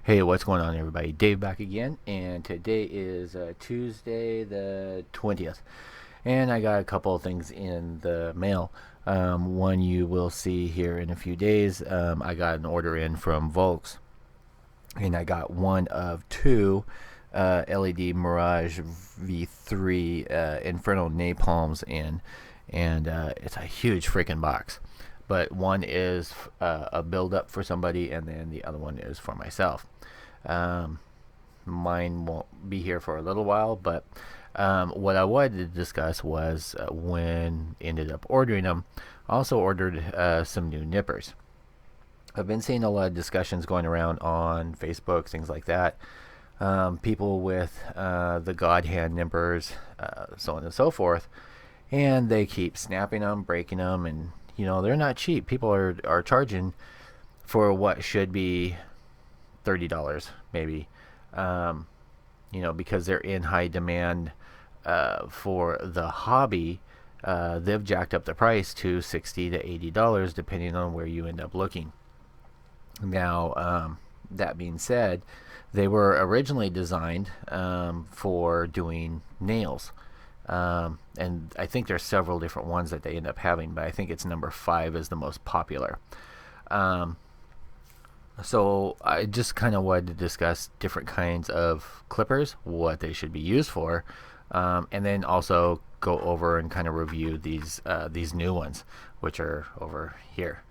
Hey, what's going on, everybody? Dave back again, and today is Tuesday the 20th, and I got a couple of things in the mail. One you will see here in a few days. I got an order in from Volks, and I got one of two LED Mirage V3 Inferno Napalms in, and it's a huge freaking box. But one is a build up for somebody, and then the other one is for myself. Mine won't be here for a little while, but what I wanted to discuss was when ended up ordering them. Also ordered some new nippers. I've been seeing a lot of discussions going around on Facebook, things like that. People with the God Hand nippers, so on and so forth, and they keep snapping them, breaking them, and they're not cheap. People are charging for what should be $30 maybe, because they're in high demand for the hobby. They've jacked up the price to $60 to $80 depending on where you end up looking. Now, that being said, they were originally designed for doing nails. And I think there's several different ones that they end up having, but I think it's number 5 is the most popular. So I just kind of wanted to discuss different kinds of clippers, what they should be used for, and then also go over and kind of review these new ones, which are over here.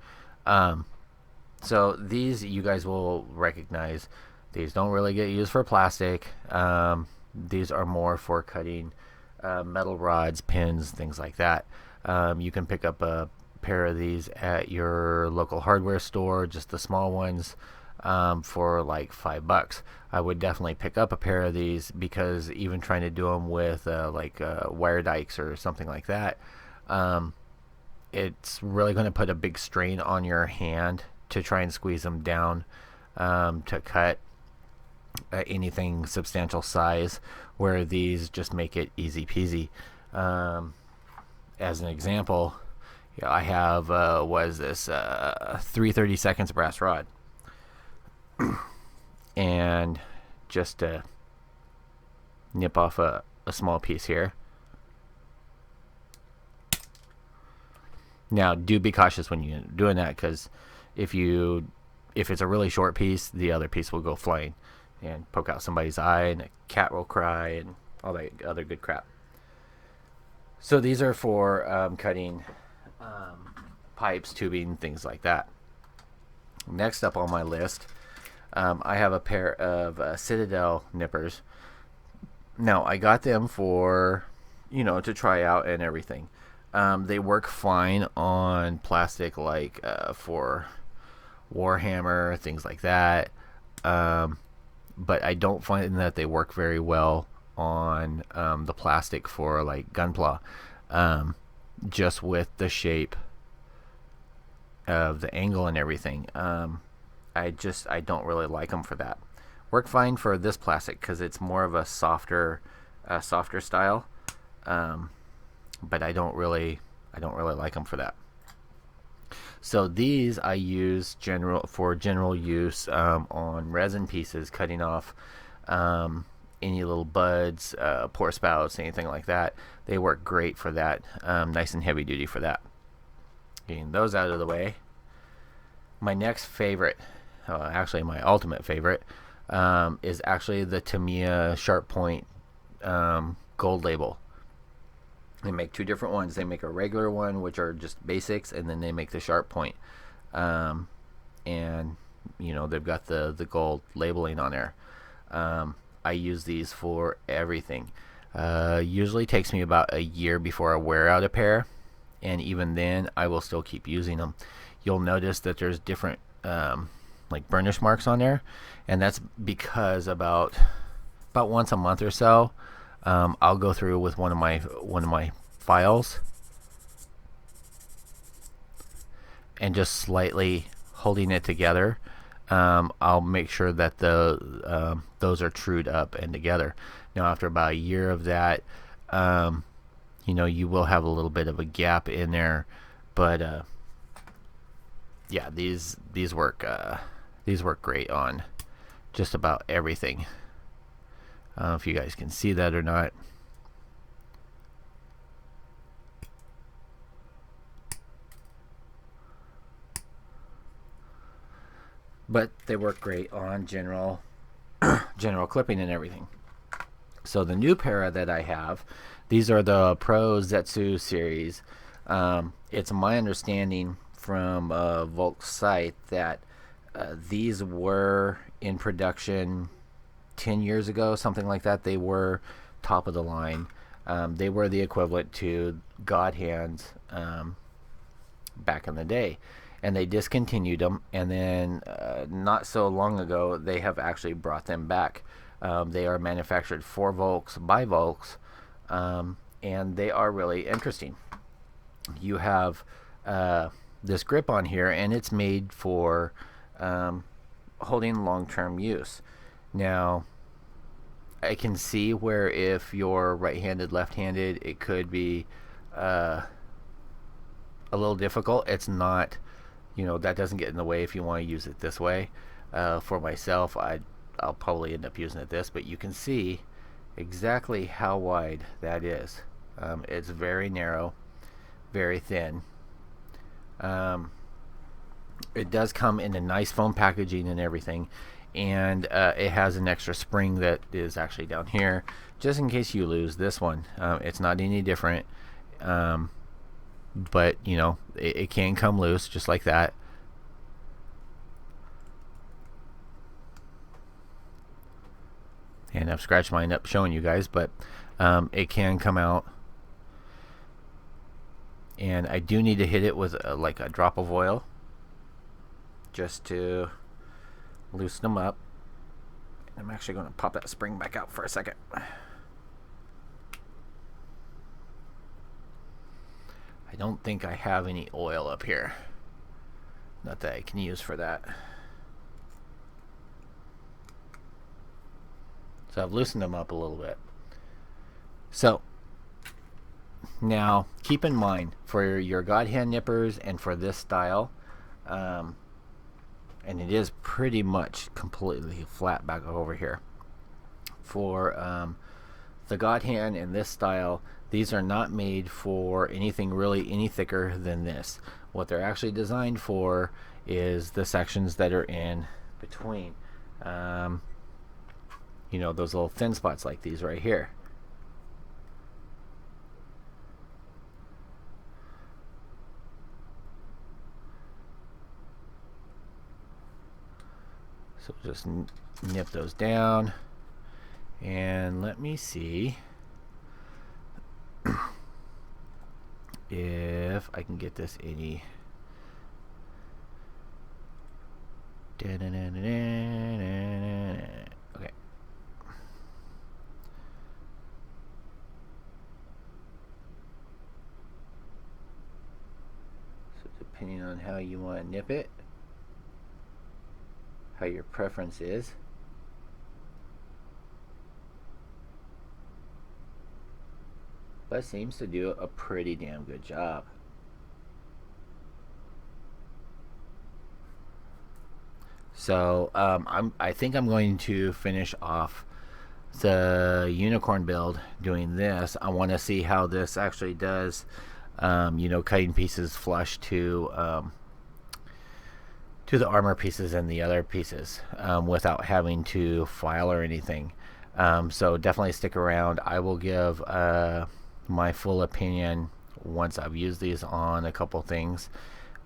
So these you guys will recognize. These don't really get used for plastic. These are more for cutting metal rods, pins, things like that. You can pick up a pair of these at your local hardware store, just the small ones, for like $5. I would definitely pick up a pair of these, because even trying to do them with wire dikes or something like that, it's really going to put a big strain on your hand to try and squeeze them down to cut anything substantial size, where these just make it easy peasy. As an example, I have 3/32 brass rod, and just to nip off a small piece here. Now, do be cautious when you're doing that, because if it's a really short piece, the other piece will go flying and poke out somebody's eye, and a cat will cry, and all that other good crap. So these are for cutting pipes, tubing, things like that. Next up on my list, I have a pair of Citadel Nippers. Now, I got them for, to try out and everything. They work fine on plastic, like for Warhammer, things like that. But I don't find that they work very well on the plastic for like Gunpla, just with the shape of the angle and everything. I don't really like them for that. Work fine for this plastic because it's more of a softer style, but I don't really like them for that. So these I use for general use on resin pieces, cutting off any little buds, pour spouts, anything like that. They work great for that. Nice and heavy duty for that. Getting those out of the way. My next favorite, actually my ultimate favorite, is actually the Tamiya Sharp Point gold label. They make two different ones. They make a regular one, which are just basics, and then they make the Sharp Point. And they've got the gold labeling on there. I use these for everything. Usually takes me about a year before I wear out a pair, and even then I will still keep using them. You'll notice that there's different like burnish marks on there, and that's because about once a month or so, I'll go through with one of my files and just slightly holding it together. I'll make sure that those are trued up and together. Now, after about a year of that, you will have a little bit of a gap in there, but yeah, these work great on just about everything. I don't know if you guys can see that or not. But they work great on general clipping and everything. So the new para that I have, these are the PRO-ZETSU series. It's my understanding from Volks site that these were in production 10 years ago, something like that. They were top of the line. They were the equivalent to God Hands back in the day. And they discontinued them, and then not so long ago they have actually brought them back. They are manufactured for Volks by Volks, and they are really interesting. You have this grip on here, and it's made for holding long-term use. Now, I can see where if you're right-handed, left-handed, it could be a little difficult. It's not, you know, that doesn't get in the way if you want to use it this way. For myself, I'll probably end up using it this, but you can see exactly how wide that is. It's very narrow, very thin. It does come in a nice foam packaging and everything, and it has an extra spring that is actually down here just in case you lose this one. It's not any different, but you know, it can come loose just like that. And I've scratched mine up showing you guys, but it can come out. And I do need to hit it with like a drop of oil just to loosen them up. I'm actually going to pop that spring back out for a second. I don't think I have any oil up here. Not that I can use for that. So I've loosened them up a little bit. So now keep in mind for your God Hand Nippers and for this style, and it is pretty much completely flat back over here. For the God Hand and this style, these are not made for anything really any thicker than this. What they're actually designed for is the sections that are in between. You know, those little thin spots like these right here. So just nip those down, and let me see if I can get this any. Okay. So depending on how you want to nip it, how your preference is. But it seems to do a pretty damn good job. So I think I'm going to finish off the unicorn build doing this. I want to see how this actually does, you know, cutting pieces flush to the armor pieces and the other pieces without having to file or anything. So definitely stick around. I will give my full opinion once I've used these on a couple things.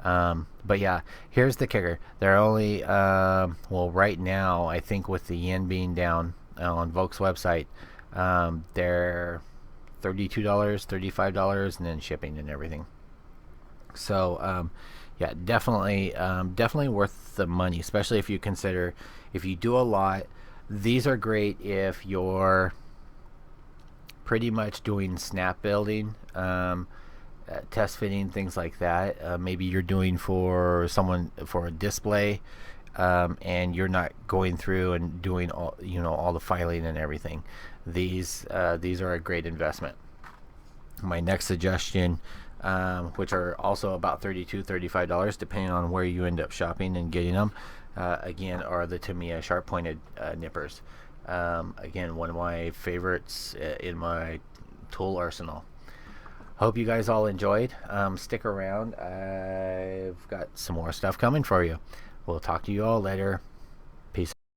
But yeah, here's the kicker. They're only, well, right now, I think with the yen being down on Volks website, they're $32, $35, and then shipping and everything. So, yeah, definitely worth the money, especially if you consider, if you do a lot. These are great if you're pretty much doing snap building, test fitting, things like that. Maybe you're doing for someone for a display, and you're not going through and doing all, you know, all the filing and everything. These are a great investment. My next suggestion, which are also about $32, $35 depending on where you end up shopping and getting them, again, are the Tamiya sharp-pointed nippers. Again, one of my favorites in my tool arsenal. Hope you guys all enjoyed. Stick around. I've got some more stuff coming for you. We'll talk to you all later.